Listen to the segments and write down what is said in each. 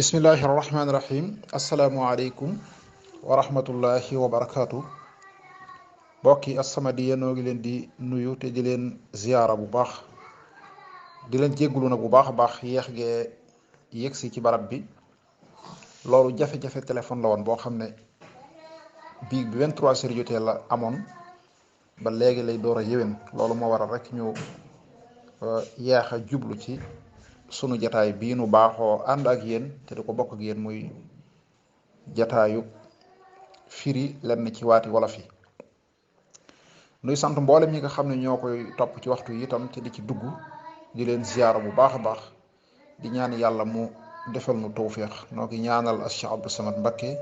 bismillahi rahmaani rahim asalaamualeykum wa rahmatullahi wa barakaatu. mbokki As-Samadiyya noo ngi leen di nuyu te di leen ziyaara bu baax di leen jéggulu nag bu baax a baax yéex gee yegsi ci barab bi. loolu jafe-jafe téléphone la woon boo xam ne bii bi 23 heures jotee la amoon ba léegi lay door a yéwén. loolu moo waral rek ñu yeex a jublu ci sunu jataay bii nu baaxoo ànd ak yéen te di ko bokk ak yéen muy jataayu firi lenn ci waati wolof yi. nuy sant mboolem ñi nga xam ne ñoo koy topp ci waxtu yi itam te di ci dugg di leen ziyaara bu baax a baax di ñaan yàlla mu defal nu tawféex. noo ngi ñaanal Cheikh Abdou Samad Mbacké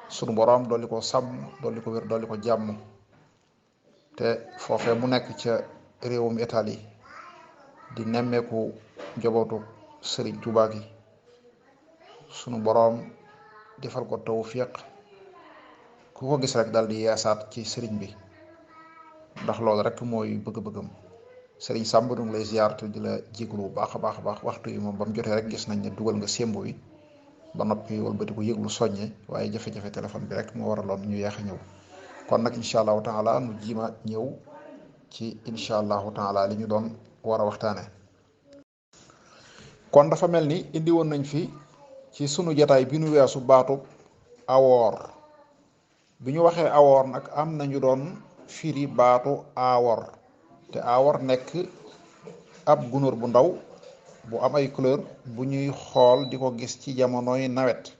sunu boroom dolli ko sàmm dolli ko wér dolli ko jàmm te foofee mu nekk ca réewum Italie di nemmeeku njabootu sëriñ Tuubaa gi sunu boroom defal ko tawfiq ku ko gis rek daal di yeesaat ci sëriñ bi, ndax loolu rek mooy bëgg-bëggam. sëriñ Sàmb du ngi lay ziyaar te di la jéglu bu baax a baax a baax. waxtu yi moom ba mu jotee rek gis nañ ne dugal nga sémbo yi ba noppi wëlbati ko yëglu soññe, waaye jafe-jafe téléphone bi rek moo waraloon ñu yeex a ñëw. kon nag incha allahu taala nu jiima ñëw ci incha allahu taala li ñu doon war a waxtaane. kon dafa mel ni indi woon nañ fi ci sunu jataay bi nu weesu baatu awoor. bi ñu waxee awoor nag am nañu doon firi baatu aawor, te aawor nekk ab gunóor bu ndaw bu am ay couleur bu ñuy xool di ko gis ci jamonoy nawet,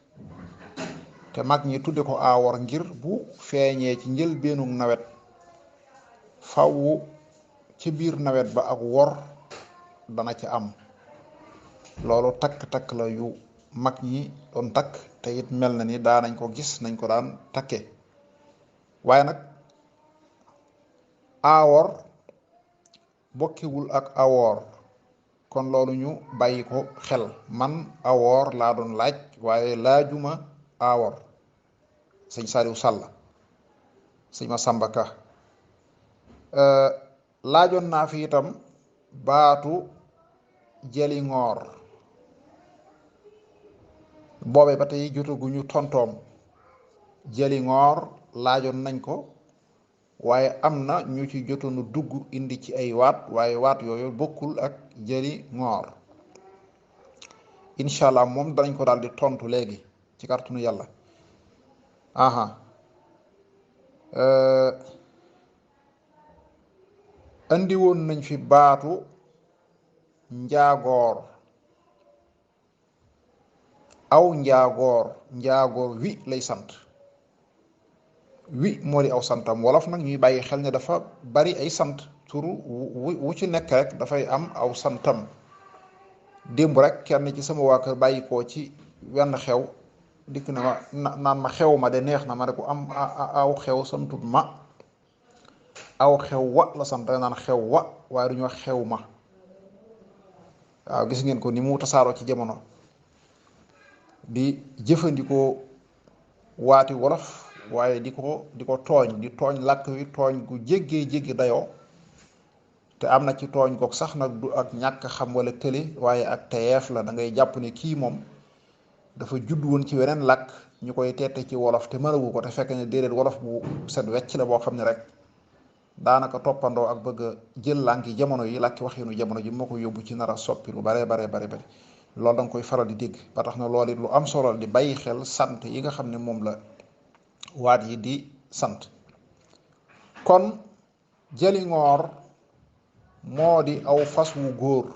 te mag ñi tudde ko aawor ngir bu feeñee ci njëlbéenu nawet faw ci biir nawet ba ak wor dana ci am. loolu takk-takk la yu mag ñi doon takk, te it mel na ni daanañ ko gis nañ ko daan takke. waaye nag aawor bokkewul ak awoor, kon loolu ñu bàyyi ko xel. man awoor laa doon laaj waaye laajuma aawor. sëñ Saliou Sall, sëñ Masamba Ka laajoon naa fi itam baatu jëli ngoor, boobee ba tey jotaguñu tontoom. jëli ngoor laajoon nañ ko, waaye am na ñu ci jotoonu dugg indi ci ay waat, waaye waat yooyu bokkul ak jëli ngoor. incha allah moom danañ ko daal di tontu léegi ci kàttanu yàlla. andi woon nañ fi baatu njaagoor. aw njaagoor wi lay sant. wi moo di aw santam. wolof nag ñuy bàyyi xel ne dafa bari ay sant, turu wu ci nekk rek dafay am aw santam. démb rek kenn ci sama waa kër bàyyi koo ci wenn xew dikk na ma naan ma xew ma de neex na ma ne ko am aw xew santut ma, aw xew wa la sant. naan xew wa waaye du ñu wax xew ma. waaw gis ngeen ko ni mu tasaaroo ci jamono di jëfandikoo waati wolof, waaye di ko tooñ làkk wi tooñ gu jéggi dayoo. te am na ci tooñ goog sax nag du ak ñàkk xam wala tële, waaye ak teyeef la. da ngay jàpp ne kii moom dafa judd woon ci weneen làkk ñu koy teete ci wolof te mënagu ko, te fekk ne déedéet wolof bu set wecc la boo xam ne rek daanaka toppandoo ak bëgg a jël lànki jamono yi, làkki waxinu jamono ji moo ko yóbbu ci nar a soppi lu bare bari loolu da nga koy faral di dégg. ba tax na loolu it lu am solo di bàyyi xel sant yi nga xam ne moom la waat yi di sant. kon jëli ngoor moo di aw fas wu góor.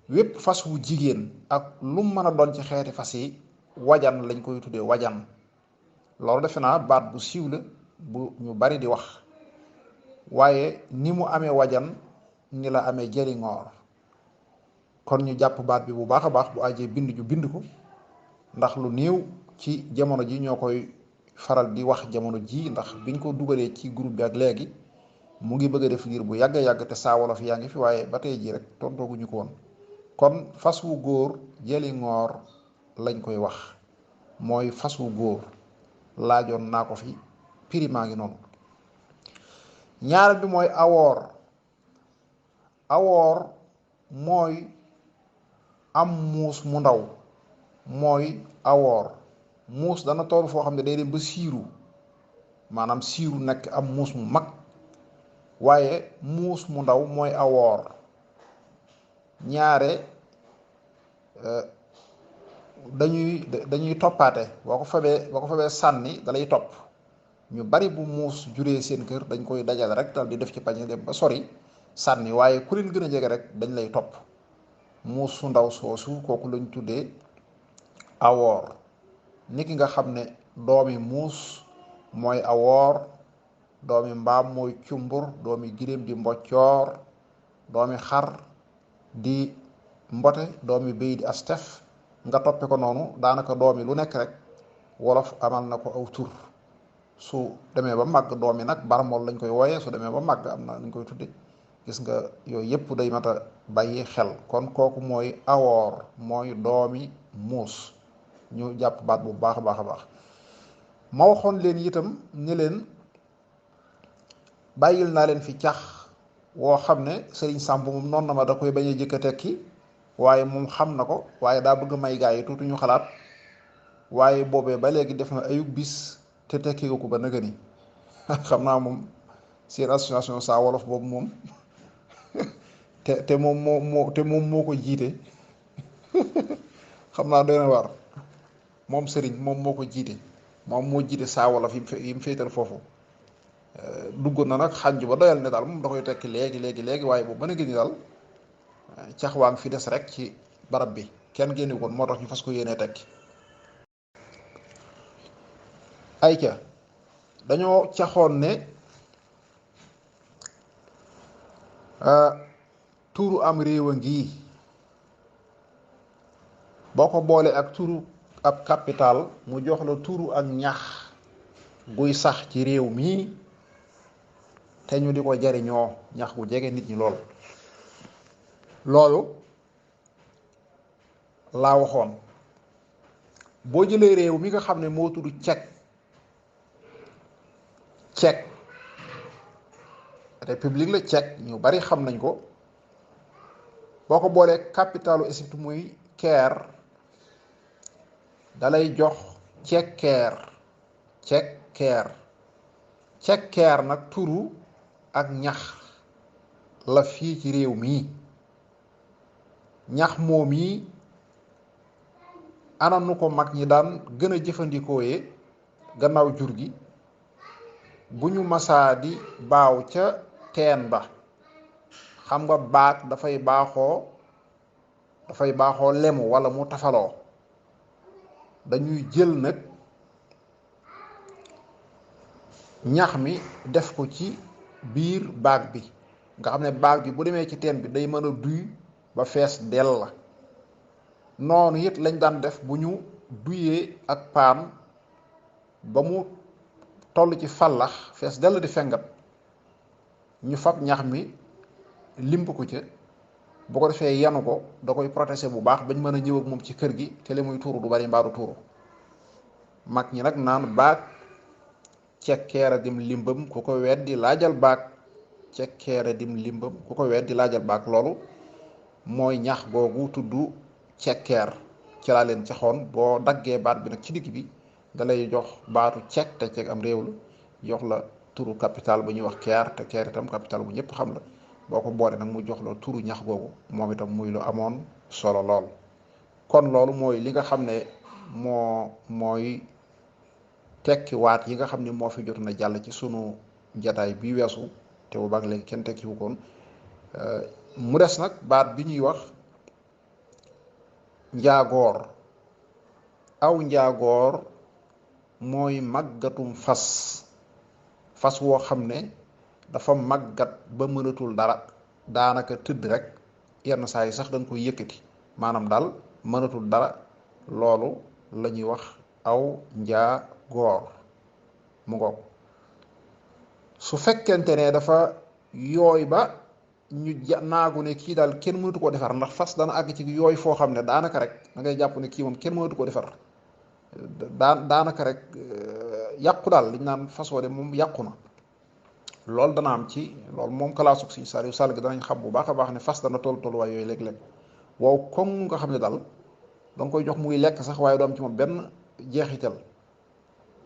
wépp fas wu jigéen ak lu mën a doon ci xeeti fas yi wajan lañ koy tuddee, wajan. loolu defe naa baat bu siiw la bu ñu bari di wax, waaye ni mu amee wajan ni la amee jëli ngoor. kon ñu jàpp baat bi bu baax a baax, bu ajee bind ju bind ko, ndax lu néew ci jamono ji ñoo koy faral di wax jamono ji, ndax biñ ko dugalee ci groupe bi ak léegi mu ngi bëgg a def ngir bu yàgg te saa wolof yaa ngi fi, waaye ba tey jii rek tontooguñu ko woon. kon fas wu góor jëli ngoor lañ koy wax, mooy fas wu góor. laajoon naa ko fi, prix maa ngi noonu. ñaareel bi mooy awoor. awoor mooy am muus mu ndaw mooy awoor. muus dana toll foo xam ne day dem ba siiru, maanaam siiru nekk am muus mu mag, waaye muus mu ndaw mooy awoor. ñaare dañuy toppaate, boo ko fabee sànni dalay topp. ñu bari bu muus juree seen kër dañ koy dajale rek dal di def ci pañe dem ba sori sànni, waaye ku leen gën a jege rek dañ lay topp. muus su ndaw soosu kooku lañ tuddee awoor. niki nga xam ne doomi muus mooy awoor, doomi mbaam mooy cumbur, doomi giléem di mboccoor, doomi xar di mbote, doomi béy di astef, nga toppe ko noonu. daanaka doomi lu nekk rek wolof amal na ko aw tur. su demee ba màgg doomi nag barmool lañ koy wooyee, su demee ba màgg am na lañ koy tudde. gis nga yooyu yëpp day mat a bàyyi xel. kon kooku mooy awoor, mooy doomi muus. ñu jàpp baat bu baax a baax a baax. ma waxoon leen itam ne leen bàyyil naa leen fi cax woo xam ne sëriñ Sàmb moom noonu na ma da koy bañ a jëkk a tekki, waaye moom xam na ko, waaye daa bëgg may gaa yi tuuti ñu xalaat. waaye boobee ba léegi def na ayub bis te tekki ko ba nëgë ni xam naa moom seen association Saa Wolof boobu moom te moom moo ko jiite xam naa doy na waar. moom sëriñ moom moo ko jiite, moom moo jiite Saa Wolof yi mu féetal foofu. duggoon na nag xànj ba doyal ne daal moom da koy tekki léegi waaye boobu mën a gën daal cax waa ngi fi des rek ci barab bi, kenn génne koon, moo tax ñu fas ko yéenee tekki. ayca dañoo caxoon ne turu am réew a ngi, boo ko boole ak turu ab capital mu jox la turu ak ñax guy sax ci réew mii te ñu di ko jariñoo, ñax gu jege nit ñi loolu laa waxoon. boo jëlee réew mi nga xam ne moo tudd Tchèque république la Tchèque, ñu bari xam nañ ko. boo ko boolee capitalu Égypte muy Caire dalay jox Cekkeer nag turu ak ñax la fii ci réew mii. ñax moom yi ana nu ko mag ñi daan gën a jëfandikooyee gannaaw jur gi, bu ñu masaa di baaw ca teen ba. xam nga baag dafay baaxoo lemu walla mu tafaloo. dañuy jël nag ñax mi def ko ci biir baag bi, nga xam ne baag bi bu demee ci teen bi day mën a duy ba fees dell la. noonu it lañ daan def bu ñu duyee ak paan ba mu toll ci fallax fees dell di fengat, ñu fab ñax mi limb ko ca, bu ko defee yanu ko da koy protéger bu baax bañ mën a ñëw ak moom ci kër gi te li muy tuuru du bari mbaa du tuuru. mag ñi nag naan baag cekkeera dim limbam ku ko weddi laajal baag cekkeera dim limbam ku ko weddi laajal baag. loolu mooy ñax googu tudd cekkeer, ci laa leen caxoon. boo daggee baat bi nag ci digg bi da lay jox baatu cek, te cek am réew la, jox la turu capital bu ñuy wax Caire, te Caire itam capital bu ñëpp xam la. boo ko boole nag mu jox la turu ñax googu, moom itam muy lu amoon solo lool. kon loolu mooy li nga xam ne mooy tekki waat yi nga xam ne moo fi jot na jàll ci sunu jataay bi weesu, te bu baax léegi kenn tekki wu koon. mu des nag baat bi ñuy wax njaagoor. aw njaagoor mooy màggatum fas woo xam ne dafa màggat ba mënatul dara, daanaka tëdd rek, yenn saa yi sax dañ koy yëkkati, maanaam daal mënatul dara. loolu la ñuy wax aw njaagoor. mu ngoog su fekkente ne dafa yooy ba ñu naagu ne kii daal kenn mënatu koo defar, ndax fas dana àgg ci yooy foo xam ne daanaka rek da ngay jàpp ne kii moom kenn mënatu koo defar. daanaka rek yàqu daal liñ naan fasoo de moom yàqu na. loolu dana am ci loolu moom kalaasug Sëriñ Saaliw Sall gi danañ xam bu baax a baax ne fas dana tolluwaay yooyu léeg-léeg wow koŋ nga xam ne daal danga koy jox muy lekk sax waaye du am ci moom benn jeexital,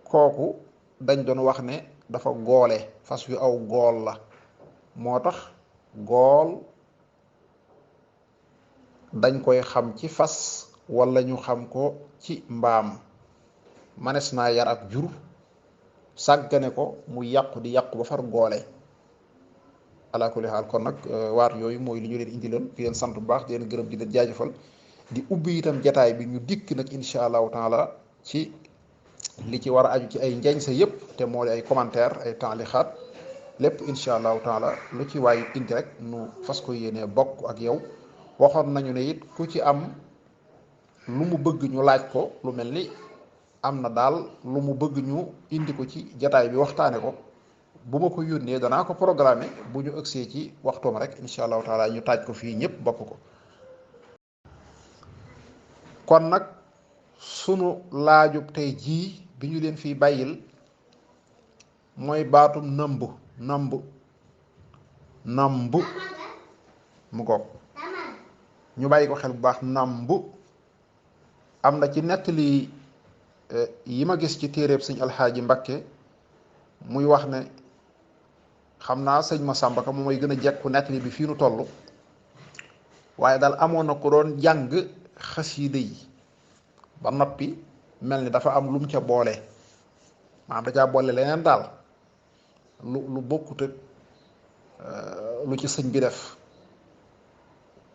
kooku dañ doon wax ne dafa goole, fas wi aw gool la. moo tax gool dañ koy xam ci fas wala ñu xam ko ci mbaam. manes naa yar ak jur sàggane ko mu yàqu di yàqu ba far goole. ala kulli xaal kon nag waat yooyu mooy li ñu leen indiloon di leen sant bu baax di leen gërëm di leen jaajëfal, di ubbi itam jataay bi ñu dikk nag incha allahu taala ci li ci war a aju ci ay njañ sa yëpp te moo di ay commentaire ay taalixaat lépp incha allahu taala lu ci waay indi rek nu fas ko yéenee bokk ak yow. waxoon nañu ne it ku ci am lu mu bëgg ñu laaj ko, lu mel ni am na daal lu mu bëgg ñu indi ko ci jataay bi waxtaane ko, bu ma ko yónnee danaa ko programme bu ñu ëgsee ci waxtoom rek incha allahu taala ñu taaj ko fii ñëpp bokk ko. kon nag sunu laajub tey jii bi ñu leen fii bàyyil mooy baatum nëmb mu goog ñu bàyyi ko xel bu baax. nëmb am na ci nettali yi ma gis ci téeréeb sëñ Alxaaji Mbakke muy wax ne, xam naa sëñ Masamba Ka moom mooy gën a jekku nettali bi fii nu toll, waaye daal amoon na ko doon jàng xasiida yi ba noppi mel ni dafa am lu mu ca boole, maanaam da caa boole leneen daal lu bokkut ak lu ci sëñ bi def.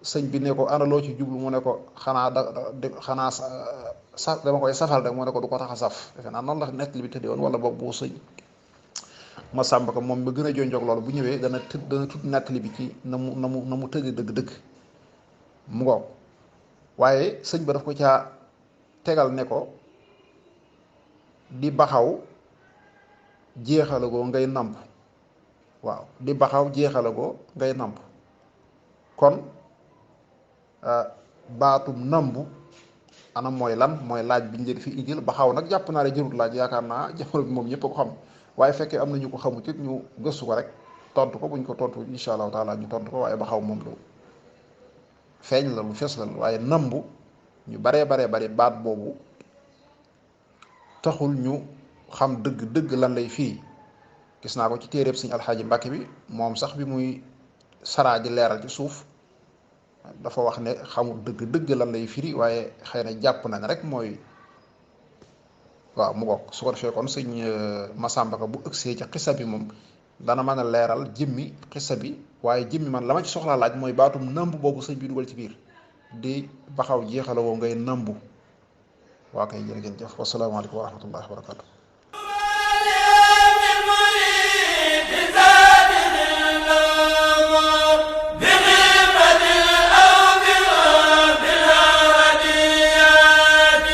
sëñ bi ne ko ana loo ci jublu mu ne ko xanaa saf dama koy safal rek mu ne ko du ko tax a saf. defe naa noonu la nettali bi tëddee woon, wala boobu sëñ Masamba Ka moom mi gën a jonjoog loolu bu ñëwee dana tudd nettali bi ci na mu tëddee dëgg-dëgg mu ngoog. waaye sëñ ba daf ko caa tegal ne ko di baxaw jeexalagoo ngay namp. waaw di baxaw jeexalagoo ngay namp. kon baatum nambu ana mooy lan, mooy laaj bi ñu leen fi indil. baxaw nag jàpp naa ne jërul laaj, yaakaar naa jamono bi moom ñëpp a ko xam, waaye fekkee am na ñu ko xamut it ñu gëstu ko rek tontu ko. buñ ko tontu incha allahu taala ñu tontu ko. waaye baxaw moom lu feeñ la, lu fees la. waaye nambu ñu baree bari baat boobu taxul ñu xam dëgg lan lay fii. gis naa ko ci téeréeb sëñ Alxaaji Mbàkke bi, moom sax bi muy saraa di leeral ci suuf dafa wax ne xamul dëgg lan lay firi, waaye xëy na jàpp na ne rek mooy waaw mu bokk. su ko defee kon sëñ Masamba Ka bu ëgsee ci xisa bi moom dana mën a leeral jëmmi xisa bi, waaye jëmmi man la ma ci soxlaa laaj mooy baatum nëmb boobu sëñ bi dugal ci biir di baxaw jeexala woo ngay nëmbu. waa kay jërë ngeen jëf. wasalaamaaleykum wa rahmatullahi wa barakatu.